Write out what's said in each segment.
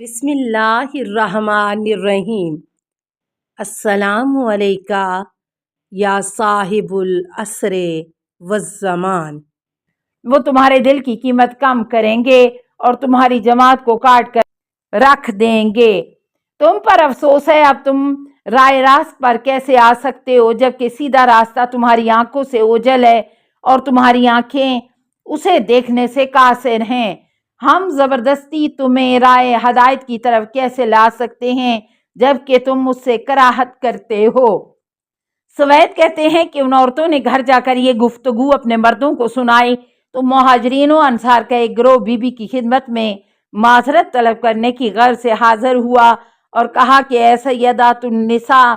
بسم اللہ الرحمن الرحیم۔ السلام علیکہ یا صاحب العصر والزمان۔ وہ تمہارے دل کی قیمت کم کریں گے اور تمہاری جماعت کو کاٹ کر رکھ دیں گے۔ تم پر افسوس ہے، اب تم رائے راست پر کیسے آ سکتے ہو جبکہ سیدھا راستہ تمہاری آنکھوں سے اوجھل ہے اور تمہاری آنکھیں اسے دیکھنے سے قاصر ہیں۔ ہم زبردستی تمہیں رائے ہدایت کی طرف کیسے لا سکتے ہیں جبکہ تم اس سے کراہت کرتے ہو؟ سوید کہتے ہیں کہ ان عورتوں نے گھر جا کر یہ گفتگو اپنے مردوں کو سنائی تو مہاجرین و انصار کا ایک گروہ بی بی کی خدمت میں معذرت طلب کرنے کی غرض سے حاضر ہوا اور کہا کہ اے سیدات النساء،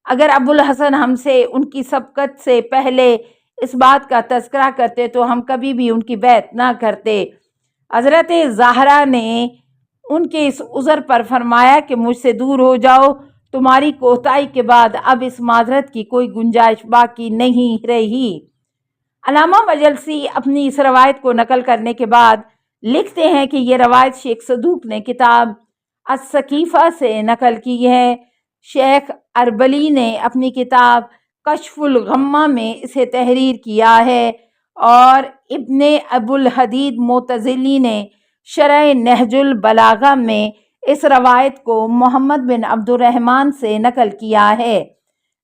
اگر ابو الحسن ہم سے ان کی سبقت سے پہلے اس بات کا تذکرہ کرتے تو ہم کبھی بھی ان کی بیعت نہ کرتے۔ حضرت زہرا نے ان کے اس عذر پر فرمایا کہ مجھ سے دور ہو جاؤ، تمہاری کوتاہی کے بعد اب اس معذرت کی کوئی گنجائش باقی نہیں رہی۔ علامہ مجلسی اپنی اس روایت کو نقل کرنے کے بعد لکھتے ہیں کہ یہ روایت شیخ صدوق نے کتاب السقیفہ سے نقل کی ہے۔ شیخ اربلی نے اپنی کتاب کشف الغمہ میں اسے تحریر کیا ہے اور ابن ابو الحدید معتزلی نے شرح نہج البلاغہ میں اس روایت کو محمد بن عبد الرحمن سے نقل کیا ہے۔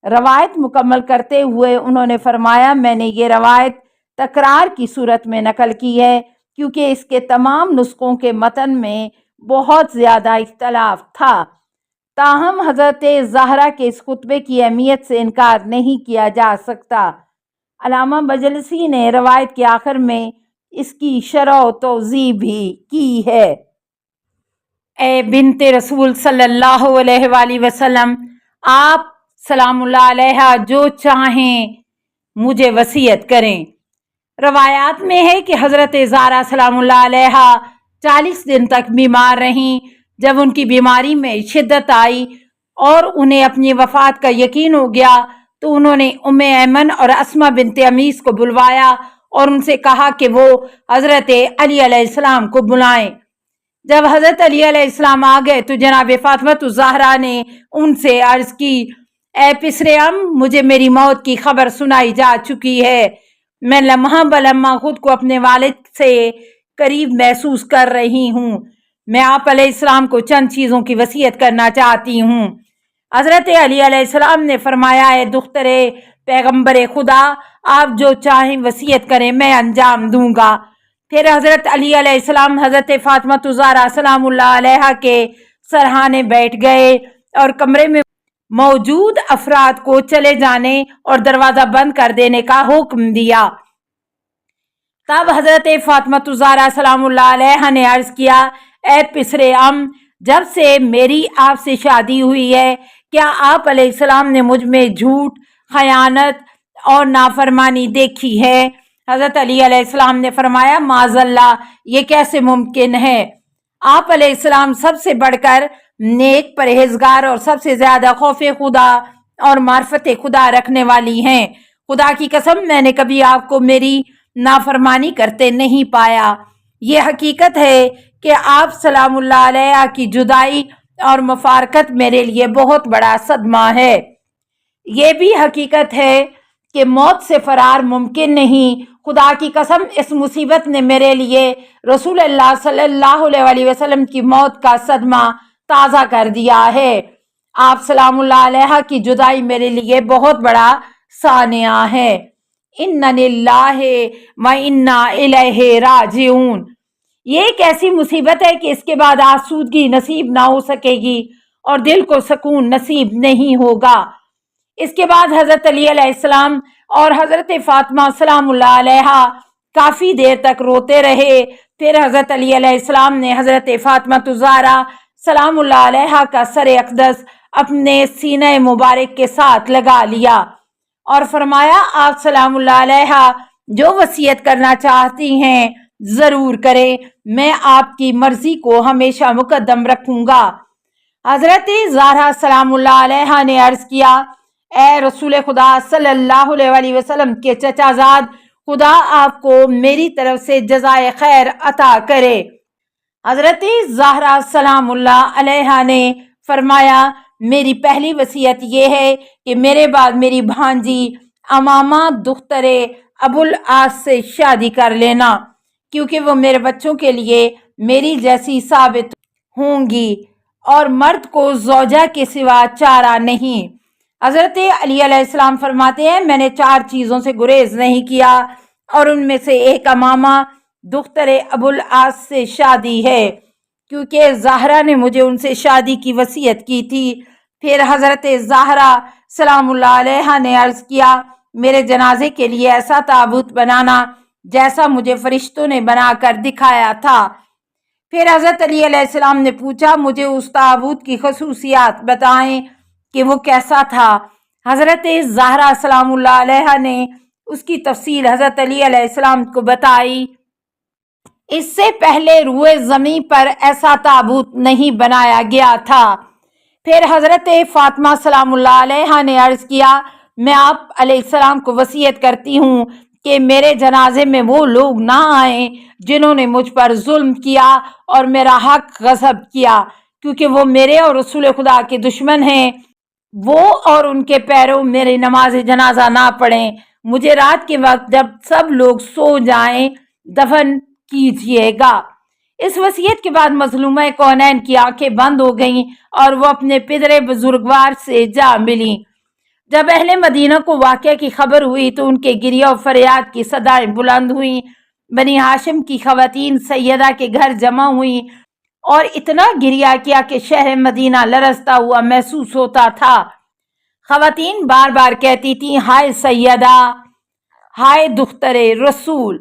روایت مکمل کرتے ہوئے انہوں نے فرمایا، میں نے یہ روایت تکرار کی صورت میں نقل کی ہے کیونکہ اس کے تمام نسخوں کے متن میں بہت زیادہ اختلاف تھا۔ تاہم حضرت زہرا کے اس خطبے کی اہمیت سے انکار نہیں کیا جا سکتا۔ علامہ مجلسی نے روایت کے آخر میں اس کی شرح و توضیح بھی کی ہے۔ اے بنت رسول صلی اللہ علیہ وآلہ وسلم، آپ سلام اللہ علیہ جو چاہیں مجھے وصیت کریں۔ روایات میں ہے کہ حضرت زہرا سلام اللہ علیہ 40 دن تک بیمار رہیں۔ جب ان کی بیماری میں شدت آئی اور انہیں اپنی وفات کا یقین ہو گیا تو انہوں نے ام ایمن اور اسماء بنت امیس کو بلوایا اور ان سے کہا کہ وہ حضرت علی علیہ السلام کو بلائیں۔ جب حضرت علی علیہ السلام آ گئے تو جناب فاطمہ الزہرا نے ان سے عرض کی، اے پسر ام، مجھے میری موت کی خبر سنائی جا چکی ہے۔ میں لمحہ بلمحہ خود کو اپنے والد سے قریب محسوس کر رہی ہوں۔ میں آپ علیہ السلام کو چند چیزوں کی وصیت کرنا چاہتی ہوں۔ حضرت علی علیہ السلام نے فرمایا، اے دختر پیغمبر خدا، آپ جو چاہیں وصیت کریں، میں انجام دوں گا۔ پھر حضرت علی علیہ السلام حضرت فاطمہ الزہرا سلام اللہ علیہ کے سرہانے بیٹھ گئے اور کمرے میں موجود افراد کو چلے جانے اور دروازہ بند کر دینے کا حکم دیا۔ تب حضرت فاطمہ الزہرا سلام اللہ علیہ نے عرض کیا، اے پسر ام، جب سے میری آپ سے شادی ہوئی ہے کیا آپ علیہ السلام نے مجھ میں جھوٹ، خیانت اور نافرمانی دیکھی ہے؟ حضرت علی علیہ السلام نے فرمایا، معاذ اللہ، یہ کیسے ممکن ہے؟ آپ علیہ السلام سب سے بڑھ کر نیک، پرہیزگار اور سب سے زیادہ خوف خدا اور معرفت خدا رکھنے والی ہیں۔ خدا کی قسم، میں نے کبھی آپ کو میری نافرمانی کرتے نہیں پایا۔ یہ حقیقت ہے کہ آپ سلام اللہ علیہ کی جدائی اور مفارقت میرے لیے بہت بڑا صدمہ ہے۔ یہ بھی حقیقت ہے کہ موت سے فرار ممکن نہیں۔ خدا کی قسم، اس مصیبت نے میرے لیے رسول اللہ صلی اللہ علیہ وسلم کی موت کا صدمہ تازہ کر دیا ہے۔ آپ سلام اللہ علیہ کی جدائی میرے لیے بہت بڑا سانحہ ہے۔ اِنَّ لِلَّهِ وَإِنَّا إِلَيْهِ راجعون۔ یہ ایک ایسی مصیبت ہے کہ اس کے بعد آسودگی نصیب نہ ہو سکے گی اور دل کو سکون نصیب نہیں ہوگا۔ اس کے بعد حضرت علی علیہ السلام اور حضرت فاطمہ سلام اللہ علیہ کافی دیر تک روتے رہے۔ پھر حضرت علی علیہ السلام نے حضرت فاطمہ الزہرا سلام اللہ علیہ کا سر اقدس اپنے سینہ مبارک کے ساتھ لگا لیا اور فرمایا، آپ سلام اللہ علیہ جو وصیت کرنا چاہتی ہیں ضرور کریں، میں آپ کی مرضی کو ہمیشہ مقدم رکھوں گا۔ حضرت زہرا سلام اللہ علیہ نے عرض کیا، اے رسول خدا صلی اللہ علیہ وسلم کے چچا زاد، خدا آپ کو میری طرف سے جزائے خیر عطا کرے۔ حضرت زہرا سلام اللہ علیہا نے فرمایا میری پہلی وصیت یہ ہے کہ میرے بعد میری بھانجی امامہ دختر ابوالعاص سے شادی کر لینا، کیونکہ وہ میرے بچوں کے لیے میری جیسی ثابت ہوں گی اور مرد کو زوجہ کے سوا چارہ نہیں۔ حضرت علی علیہ السلام فرماتے ہیں میں نے 4 چیزوں سے گریز نہیں کیا اور ان میں سے ایک امامہ دختر ابوالعاص سے شادی ہے، کیونکہ زہرا نے مجھے ان سے شادی کی وصیت کی تھی۔ پھر حضرت زہرا سلام اللہ علیہا نے عرض کیا میرے جنازے کے لیے ایسا تابوت بنانا جیسا مجھے فرشتوں نے بنا کر دکھایا تھا۔ پھر حضرت علی علیہ السلام نے پوچھا مجھے اس تابوت کی خصوصیات بتائیں کہ وہ کیسا تھا۔ حضرت زہرا سلام اللہ علیہا نے اس کی تفصیل حضرت علی علیہ السلام کو بتائی۔ اس سے پہلے روئے زمین پر ایسا تابوت نہیں بنایا گیا تھا۔ پھر حضرت فاطمہ سلام اللہ علیہا نے عرض کیا میں آپ علیہ السلام کو وصیت کرتی ہوں کہ میرے جنازے میں وہ لوگ نہ آئیں جنہوں نے مجھ پر ظلم کیا اور میرا حق غصب کیا، کیونکہ وہ میرے اور رسول خدا کے دشمن ہیں۔ وہ اور ان کے پیرو میری نماز جنازہ نہ پڑھیں۔ مجھے رات کے وقت جب سب لوگ سو جائیں دفن کیجیے گا۔ اس وصیت کے بعد مظلومہ کونین کی آنکھیں بند ہو گئیں اور وہ اپنے پدر بزرگوار سے جا ملیں۔ جب اہل مدینہ کو واقعہ کی خبر ہوئی تو ان کے گریہ و فریاد کی صدائیں بلند ہوئیں۔ بنی ہاشم کی خواتین سیدہ کے گھر جمع ہوئیں اور اتنا گریہ کیا کہ شہر مدینہ لرزتا ہوا محسوس ہوتا تھا۔ خواتین بار بار کہتی تھیں ہائے سیدہ، ہائے دختر رسول۔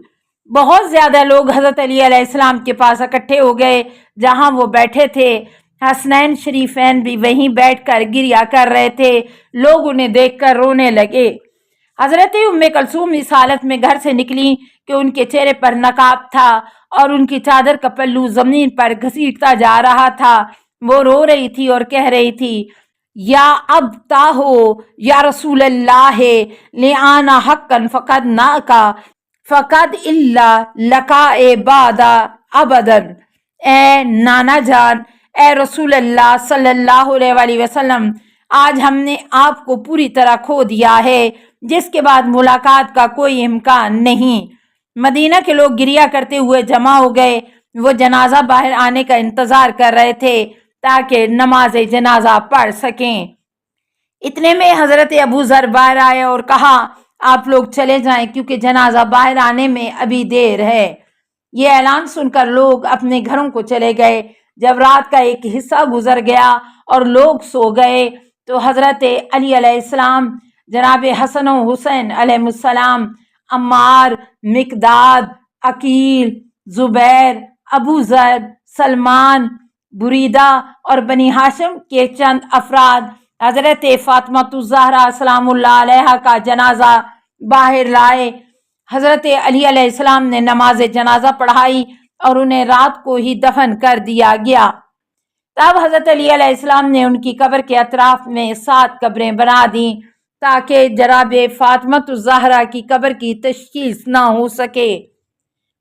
بہت زیادہ لوگ حضرت علی علیہ السلام کے پاس اکٹھے ہو گئے جہاں وہ بیٹھے تھے۔ حسنین شریفین بھی وہیں بیٹھ کر گریہ کر رہے تھے۔ لوگ انہیں دیکھ کر رونے لگے۔ حضرت ام کلثوم اس حالت میں گھر سے نکلی کہ ان کے چہرے پر نقاب تھا اور ان کی چادر کا پلو زمین پر گھسیٹتا جا رہا تھا۔ وہ رو رہی تھی اور کہہ رہی تھی یا ابتاہو یا رسول اللہ لآنا حقا فقد ناکا فقد اللہ لکا بادا ابدن۔ اے نانا جان، اے رسول اللہ صلی اللہ علیہ وسلم، آج ہم نے آپ کو پوری طرح کھو دیا ہے، جس کے بعد ملاقات کا کوئی امکان نہیں۔ مدینہ کے لوگ گریہ کرتے ہوئے جمع ہو گئے۔ وہ جنازہ باہر آنے کا انتظار کر رہے تھے تاکہ نماز جنازہ پڑھ سکیں۔ اتنے میں حضرت ابو ذر باہر آئے اور کہا آپ لوگ چلے جائیں کیونکہ جنازہ باہر آنے میں ابھی دیر ہے۔ یہ اعلان سن کر لوگ اپنے گھروں کو چلے گئے۔ جب رات کا ایک حصہ گزر گیا اور لوگ سو گئے تو حضرت علی علیہ السلام، جناب حسن و حسین علیہ السلام، عمار، مقداد، عقیل، زبیر، ابو ذر، سلمان، بریدہ اور بنی ہاشم کے چند افراد حضرت فاطمہ الزہرا سلام اللہ علیہا کا جنازہ باہر لائے۔ حضرت علی علیہ السلام نے نماز جنازہ پڑھائی اور انہیں رات کو ہی دفن کر دیا گیا۔ تب حضرت علی علیہ السلام نے ان کی قبر کے اطراف میں 7 قبریں بنا دیں تاکہ جناب فاطمہ الزہرا کی قبر کی تشخیص نہ ہو سکے۔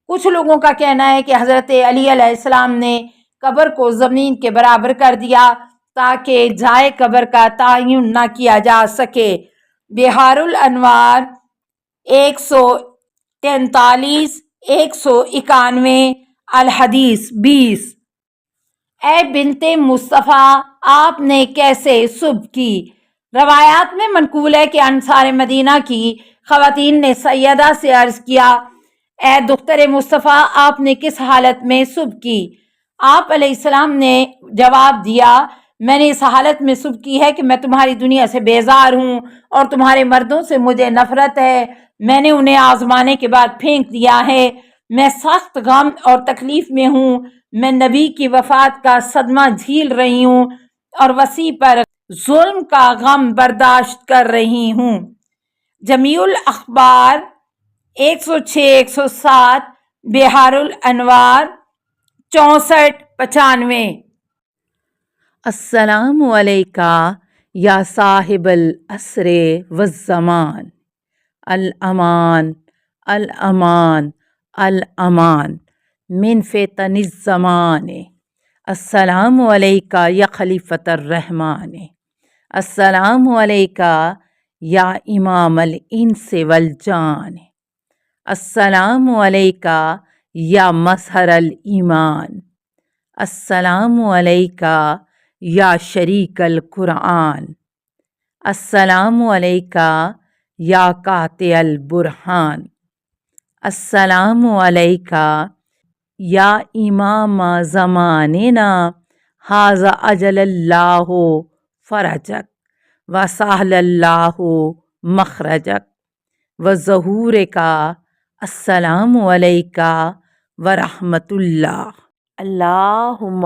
کچھ لوگوں کا کہنا ہے کہ حضرت علی علیہ السلام نے قبر کو زمین کے برابر کر دیا تاکہ جائے قبر کا تعین نہ کیا جا سکے۔ بحار الانوار 143 191 الحدیث 20۔ اے بنت مصطفیٰ، آپ نے کیسے صبح کی؟ روایات میں منقول ہے کہ انصار مدینہ کی خواتین نے سیدہ سے عرض کیا اے دختر مصطفیٰ، آپ نے کس حالت میں صبح کی؟ آپ علیہ السلام نے جواب دیا میں نے اس حالت میں صبح کی ہے کہ میں تمہاری دنیا سے بیزار ہوں اور تمہارے مردوں سے مجھے نفرت ہے۔ میں نے انہیں آزمانے کے بعد پھینک دیا ہے۔ میں سخت غم اور تکلیف میں ہوں۔ میں نبی کی وفات کا صدمہ جھیل رہی ہوں اور وسیع پر ظلم کا غم برداشت کر رہی ہوں۔ جمیع الاخبار 106 107 بحار الانوار 64 95۔ السلام علیکہ یا صاحب العصر والزمان، الامان الامان الامان۔ من فتن الزمان السلام علیکہ یا خلیفۃ الرحمن السلام علیکہ یا امام الانس والجان السلام علیکہ یا مظہر الایمان السلام علیکہ یا شریک القرآن السلام علیکہ یا قاطع البرہان السلام علیکہ یا امام زماننا ھذا اجل اللہ فرجک وسہل اللہ مخرجک وظہور کا السلام علیکہ ورحمۃ اللہ اللہم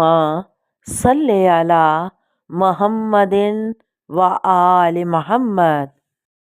صلی علی محمد و آل محمد